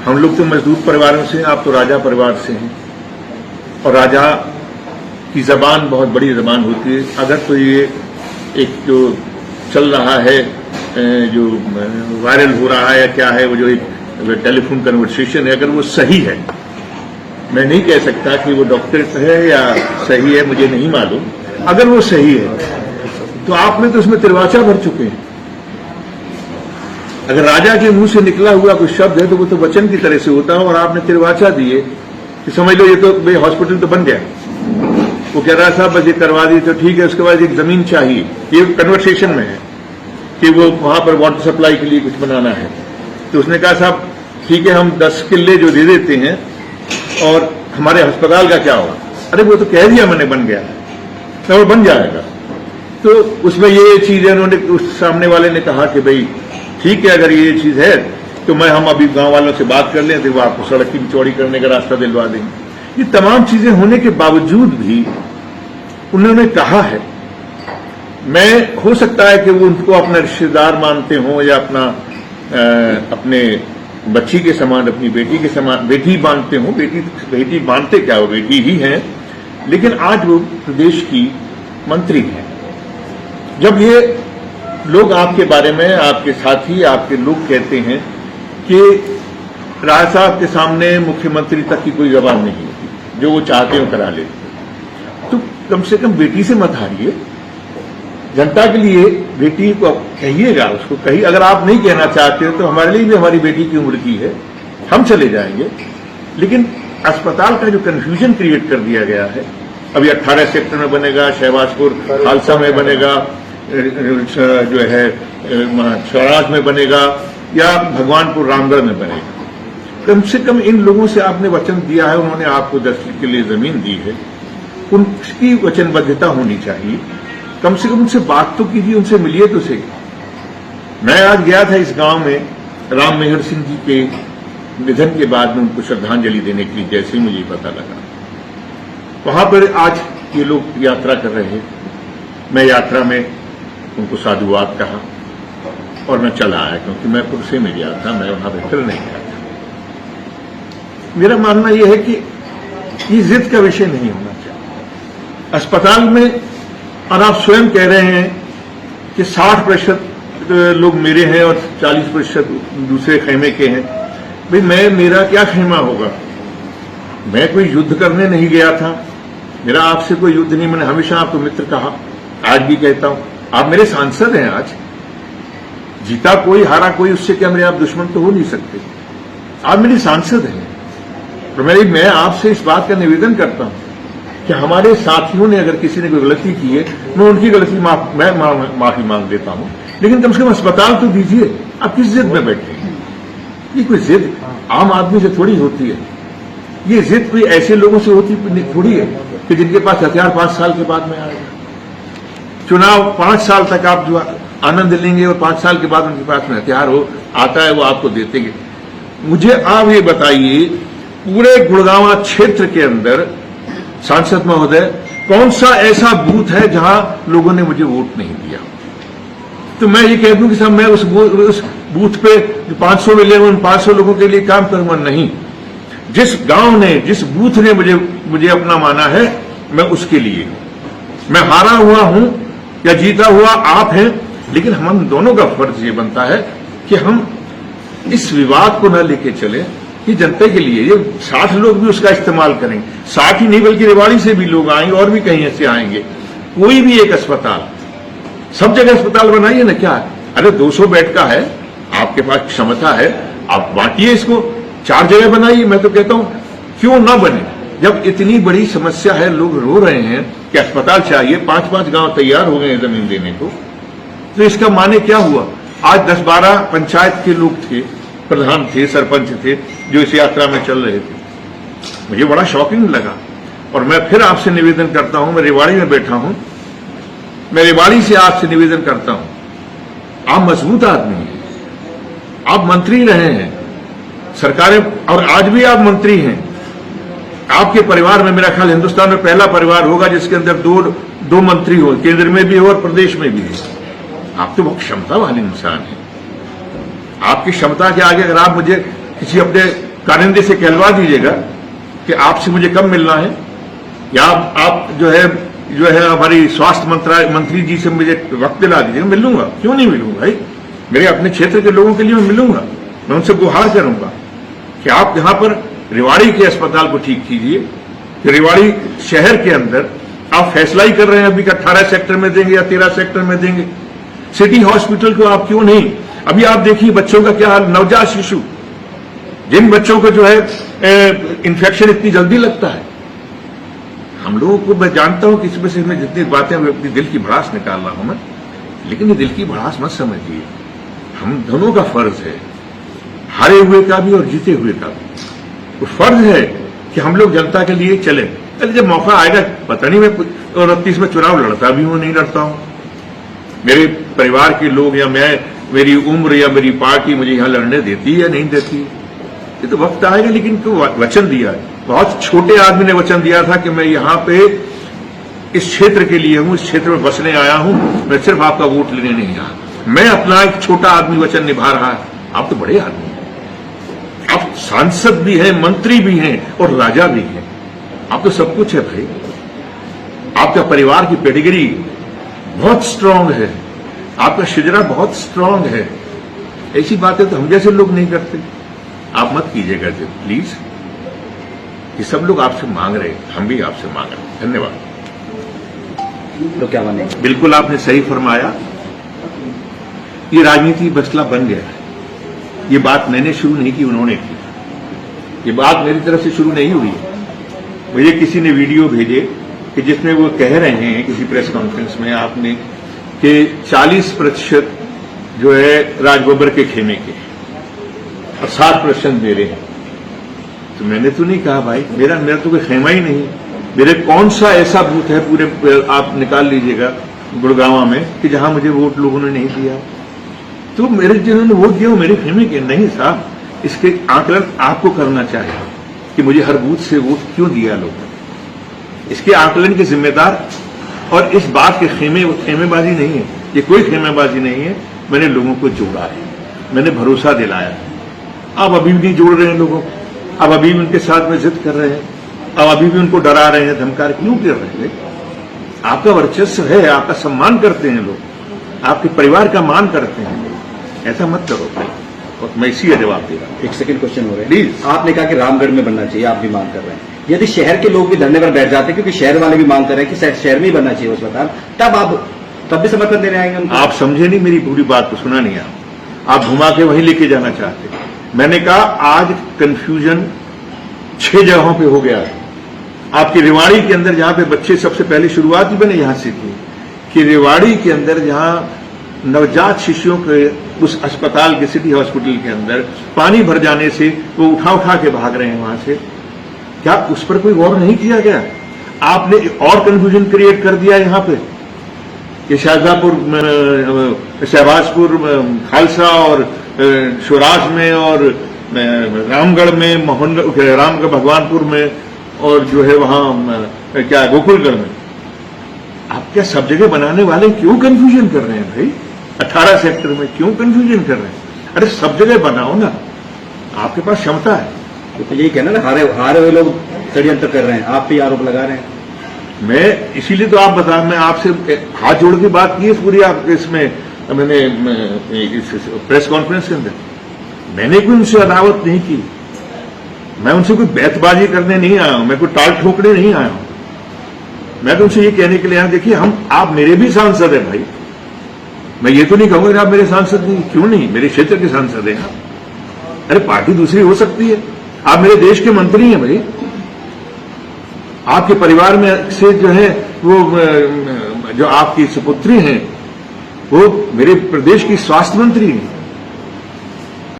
हम लोग तो मजदूर परिवारों से हैं, आप तो राजा परिवार से हैं, और राजा की जबान बहुत बड़ी जबान होती है। अगर तो ये एक जो चल रहा है, जो वायरल हो रहा है या क्या है, वो जो एक टेलीफोन कन्वर्सेशन है, अगर वो सही है, मैं नहीं कह सकता कि वो डॉक्टरेट है या सही है, मुझे नहीं मालूम, अगर वो सही है तो आपने तो उसमें तिरवाचा भर चुके हैं। अगर राजा के मुंह से निकला हुआ कोई शब्द है तो वो तो वचन की तरह से होता है, और आपने तिरवाचा दिए कि समझ लो ये तो भाई हॉस्पिटल तो बन गया। वो कह रहा साहब बस ये करवा दी तो ठीक है, उसके बाद एक जमीन चाहिए, ये कन्वर्सेशन में है कि वो वहां पर वाटर सप्लाई के लिए कुछ बनाना है। तो उसने कहा साहब ठीक है, हम 10 किल्ले जो दे देते हैं, और हमारे अस्पताल का क्या होगा? अरे वो तो कह दिया मैंने बन गया है, तो वो बन जाएगा। तो उसमें ये चीज है, उन्होंने उस सामने वाले ने कहा कि भाई ठीक है, अगर ये चीज है तो हम अभी गांव वालों से बात कर लें तो वो आपको सड़क की चौड़ी करने का रास्ता दिलवा देंगे। ये तमाम चीजें होने के बावजूद भी उन्होंने कहा है। मैं हो सकता है कि वो उनको अपना रिश्तेदार मानते हों या अपने बच्ची के समान, अपनी बेटी के समान बेटी मानते हों। बेटी मानते क्या, वो बेटी ही है, लेकिन आज वो प्रदेश की मंत्री है। जब ये लोग आपके बारे में, आपके साथी, आपके लोग कहते हैं कि राय साहब के सामने मुख्यमंत्री तक की कोई जबान नहीं होती, जो वो चाहते हो करा लेते, तो कम से कम बेटी से मत हारिए। जनता के लिए बेटी को कहिएगा, उसको कहिए। अगर आप नहीं कहना चाहते हो तो हमारे लिए भी हमारी बेटी की उम्र की है, हम चले जाएंगे। लेकिन अस्पताल का जो कंफ्यूजन क्रिएट कर दिया गया है, अभी 18 सेक्टर में बनेगा, शहबाजपुर खालसा में बनेगा, जो है स्वराज में बनेगा, या भगवानपुर रामगढ़ में बनेगा। कम से कम इन लोगों से आपने वचन दिया है, उन्होंने आपको 10 के लिए जमीन दी है, उनकी वचनबद्धता होनी चाहिए। कम से कम उनसे बात तो कीजिए, उनसे मिलिए तो सही। मैं आज गया था इस गांव में, राम मेहर सिंह जी के निधन के बाद में उनको श्रद्धांजलि देने के लिए, जैसे ही मुझे पता लगा, वहां पर आज ये लोग यात्रा कर रहे हैं। मैं यात्रा में उनको साधुवाद कहा और मैं चला आया, क्योंकि मैं पुरसे में गया था, मैं वहां पर फिर नहीं गया था। मेरा मानना यह है कि ये जिद का विषय नहीं होना चाहिए अस्पताल में। और आप स्वयं कह रहे हैं कि 60% लोग मेरे हैं और 40% दूसरे खेमे के हैं। भाई मेरा क्या खेमा होगा? मैं कोई युद्ध करने नहीं गया था, मेरा आपसे कोई युद्ध नहीं। मैंने हमेशा आपको मित्र कहा, आज भी कहता हूं, आप मेरे सांसद हैं। आज जीता कोई, हारा कोई, उससे क्या मेरे आप दुश्मन तो हो नहीं सकते। आप मेरे सांसद हैं, तो मैं आपसे इस बात का निवेदन करता हूं कि हमारे साथियों ने अगर किसी ने कोई गलती की है, मैं उनकी गलती मैं माफी मांग देता हूं, लेकिन कम से कम अस्पताल तो दीजिए। आप किस जिद में बैठे हैं? ये कोई जिद आम आदमी से थोड़ी होती है। ये जिद कोई ऐसे लोगों से होती थोड़ी है कि जिनके पास हथियार 5 साल के बाद में आएगा। चुनाव 5 साल तक आप जो आनंद लेंगे और 5 साल के बाद उनके पास में हथियार हो आता है, वो आपको देते। मुझे आप ये बताइए, पूरे गुड़गांव क्षेत्र के अंदर सांसद महोदय, कौन सा ऐसा बूथ है जहां लोगों ने मुझे वोट नहीं दिया? तो मैं ये कह दूं कि साहब मैं उस बूथ पे 500 मिले, उन 500 लोगों के लिए काम करूंगा? नहीं। जिस गांव ने, जिस बूथ ने मुझे अपना माना है, मैं उसके लिए हूं। मैं हारा हुआ हूं या जीता हुआ आप हैं, लेकिन हम दोनों का फर्ज ये बनता है कि हम इस विवाद को न लेके चले। ये जनता के लिए, ये 60 लोग भी उसका इस्तेमाल करेंगे। 60 ही नहीं बल्कि रेवाड़ी से भी लोग आएंगे और भी कहीं से आएंगे। कोई भी एक अस्पताल, सब जगह अस्पताल बनाइए ना। क्या अरे 200 बेड का है, आपके पास क्षमता है, आप बांटिए इसको, 4 जगह बनाइए। मैं तो कहता हूं क्यों ना बने? जब इतनी बड़ी समस्या है, लोग रो रहे हैं कि अस्पताल चाहिए, 5-5 गांव तैयार हो गए जमीन देने को, तो इसका माने क्या हुआ? आज 10-12 पंचायत के लोग थे, प्रधान थे, सरपंच थे, जो इस यात्रा में चल रहे थे। मुझे बड़ा शॉकिंग लगा। और मैं फिर आपसे निवेदन करता हूं, मैं रेवाड़ी में बैठा हूं, मैं रेवाड़ी से आपसे निवेदन करता हूं, आप मजबूत आदमी हैं, आप मंत्री रहे हैं सरकारें, और आज भी आप मंत्री हैं। आपके परिवार में मेरा ख्याल हिंदुस्तान में पहला परिवार होगा जिसके अंदर दो मंत्री हो, केंद्र में भी हो और प्रदेश में भी हो। आप तो बहुत क्षमता वाले इंसान हैं। आपकी क्षमता के आगे अगर आप मुझे किसी अपने कारिंदे से कहलवा दीजिएगा कि आपसे मुझे कब मिलना है, या आप जो है हमारी स्वास्थ्य मंत्री जी से मुझे वक्त दिला दीजिएगा, मिल लूंगा। क्यों नहीं मिलूंगा भाई, मेरे अपने क्षेत्र के लोगों के लिए मैं मिलूंगा। मैं उनसे गुहार करूंगा कि आप यहां पर रेवाड़ी के अस्पताल को ठीक कीजिए। रेवाड़ी शहर के अंदर आप फैसला ही कर रहे हैं अभी 18 सेक्टर में देंगे या 13 सेक्टर में देंगे। सिटी हॉस्पिटल को आप क्यों नहीं, अभी आप देखिए बच्चों का क्या हाल, नवजात शिशु, जिन बच्चों को जो है इन्फेक्शन इतनी जल्दी लगता है। हम लोगों को, मैं जानता हूं कि इसमें से मैं जितनी बातें अपनी दिल की भड़ास निकाल रहा हूं मैं, लेकिन ये दिल की भड़ास मत समझिए। हम दोनों का फर्ज है, हारे हुए का भी और जीते हुए का भी। वो फर्ज है कि हम लोग जनता के लिए चले। अरे जब मौका आएगा, पता नहीं मैं 29 में चुनाव लड़ता भी हूं नहीं लड़ता हूं, मेरे परिवार के लोग या मैं, मेरी उम्र या मेरी पार्टी मुझे यहां लड़ने देती है या नहीं देती है, ये तो वक्त आएगा। लेकिन क्यों वचन दिया है, बहुत छोटे आदमी ने वचन दिया था कि मैं यहां पे इस क्षेत्र के लिए हूं, इस क्षेत्र में बसने आया हूं, मैं सिर्फ आपका वोट लेने नहीं आया। मैं अपना एक छोटा आदमी वचन निभा रहा है। आप तो बड़े आदमी हैं, आप सांसद भी हैं, मंत्री भी हैं और राजा भी हैं। आप तो सब कुछ है भाई। आपका परिवार की पेडिग्री बहुत स्ट्रांग है, आपका शिजरा बहुत स्ट्रांग है। ऐसी बातें तो हम जैसे लोग नहीं करते। आप मत कीजिएगा प्लीज, ये सब लोग आपसे मांग रहे, हम भी आपसे मांग रहे हैं। धन्यवाद। तो क्या माने? बिल्कुल आपने सही फरमाया, ये राजनीति मसला बन गया है। ये बात मैंने शुरू नहीं की, उन्होंने की। ये बात मेरी तरफ से शुरू नहीं हुई। मुझे किसी ने वीडियो भेजे कि जिसमें वो कह रहे हैं किसी प्रेस कॉन्फ्रेंस में आपने कि 40% जो है राजबब्बर के खेमे के और 60% मेरे हैं। तो मैंने तो नहीं कहा भाई, मेरा तो कोई खेमा ही नहीं। मेरे कौन सा ऐसा बूथ है पूरे, आप निकाल लीजिएगा गुड़गांव में, कि जहां मुझे वोट लोगों ने नहीं दिया। तो मेरे जिन्होंने वोट दिया वो मेरे खेमे के नहीं साहब। इसके आकलन आपको करना चाहिए कि मुझे हर बूथ से वोट क्यों दिया लोगों ने। इसके आकलन के जिम्मेदार और इस बात के खेमेबाजी नहीं है, ये कोई खेमेबाजी नहीं है। मैंने लोगों को जोड़ा है, मैंने भरोसा दिलाया है। आप अभी भी नहीं जोड़ रहे हैं लोगों को, आप अभी भी उनके साथ में जिद कर रहे हैं, आप अभी भी उनको डरा रहे हैं, धमका रहे, क्यों कर रहे हैं? आपका वर्चस्व है, आपका सम्मान करते हैं लोग, आपके परिवार का मान करते हैं लोग। ऐसा मत करो भाई। और मैं इसी का जवाब दे रहा हूं। एक सेकंड क्वेश्चन हो रहा है प्लीज। आपने कहा कि रामगढ़ में बनना चाहिए, आप भी मांग कर रहे हैं। यदि शहर के लोग भी धरने पर बैठ जाते हैं, क्योंकि शहर वाले भी मांग कर रहे हैं कि शहर में ही बनना चाहिए अस्पताल, तब भी समर्थन देने आएंगे उनको? आप समझे नहीं मेरी पूरी बात को, सुना नहीं आप घुमा के वहीं लेके जाना चाहते। मैंने कहा आज कंफ्यूजन 6 जगहों पे हो गया है। आपकी रेवाड़ी के अंदर जहां पे बच्चे सबसे पहले शुरुआत ही मैंने यहां से की कि रेवाड़ी के अंदर जहां नवजात शिशुओं के उस अस्पताल के सिटी हॉस्पिटल के अंदर पानी भर जाने से वो उठा के भाग रहे हैं वहां से, क्या उस पर कोई गौर नहीं किया गया? आपने और कंफ्यूजन क्रिएट कर दिया यहां पे कि शाहजहांपुर, शहबाजपुर, खालसा और शिवराज में और रामगढ़ में, रामगढ़ भगवानपुर में और जो है वहां क्या गोकुलगढ़ में। आप क्या सब जगह बनाने वाले क्यों कंफ्यूजन कर रहे हैं भाई? 18 सेक्टर में क्यों कंफ्यूजन कर रहे हैं? अरे सब जगह बनाओ ना, आपके पास क्षमता है। तो यही कहना ना, हारे हुए लोग षड्यंत्र कर रहे हैं, आप भी आरोप लगा रहे हैं। मैं इसीलिए तो आप बता, मैं आपसे हाथ जोड़ के बात की है पूरी, आप इसमें मैंने इस प्रेस कॉन्फ्रेंस के अंदर मैंने कोई उनसे अदावत नहीं की, मैं उनसे कोई बैतबाजी करने नहीं आया हूं, मैं कोई टाल ठोकने नहीं आया हूं। मैं तो उनसे ये कहने के लिए आया, देखिए आप मेरे भी सांसद हैं भाई। मैं ये तो नहीं कहूंगा कि आप मेरे सांसद नहीं, क्यों नहीं, मेरे क्षेत्र के सांसद हैं आप। अरे पार्टी दूसरी हो सकती है, आप मेरे देश के मंत्री हैं भाई। आपके परिवार में से जो है वो जो आपकी सुपुत्री हैं वो मेरे प्रदेश की स्वास्थ्य मंत्री हैं।